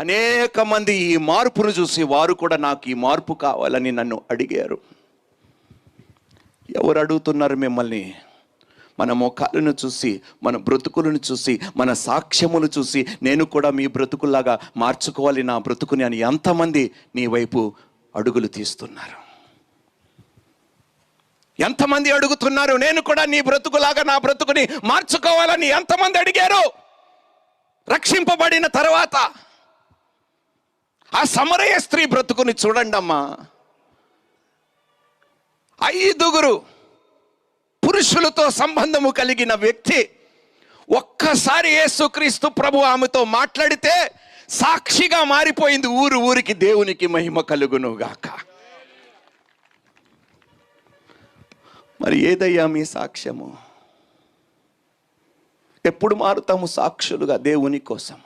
అనేక మంది ఈ మార్పును చూసి వారు కూడా నాకు ఈ మార్పు కావాలని నన్ను అడిగారు. ఎవరు అడుగుతున్నారు మిమ్మల్ని? మన ముఖాలను చూసి, మన బ్రతుకులను చూసి, మన సాక్ష్యములు చూసి నేను కూడా మీ బ్రతుకులాగా మార్చుకోవాలి నా బ్రతుకుని అని ఎంతమంది నీ వైపు అడుగులు తీస్తున్నారు? ఎంతమంది అడుగుతున్నారు నేను కూడా నీ బ్రతుకులాగా నా బ్రతుకుని మార్చుకోవాలని ఎంతమంది అడిగారు? రక్షింపబడిన తర్వాత ఆ సమరయ స్త్రీ బ్రతుకుని చూడండి అమ్మా. 5 పురుషులతో సంబంధము కలిగిన వ్యక్తి ఒక్కసారి యేసుక్రీస్తు ప్రభు ఆమెతో మాట్లాడితే సాక్షిగా మారిపోయింది. ఊరికి దేవునికి మహిమ కలుగునుగాక. మరి ఏదయ్యా మీ సాక్ష్యము? ఎప్పుడు మారుతాము సాక్షులుగా దేవుని కోసం?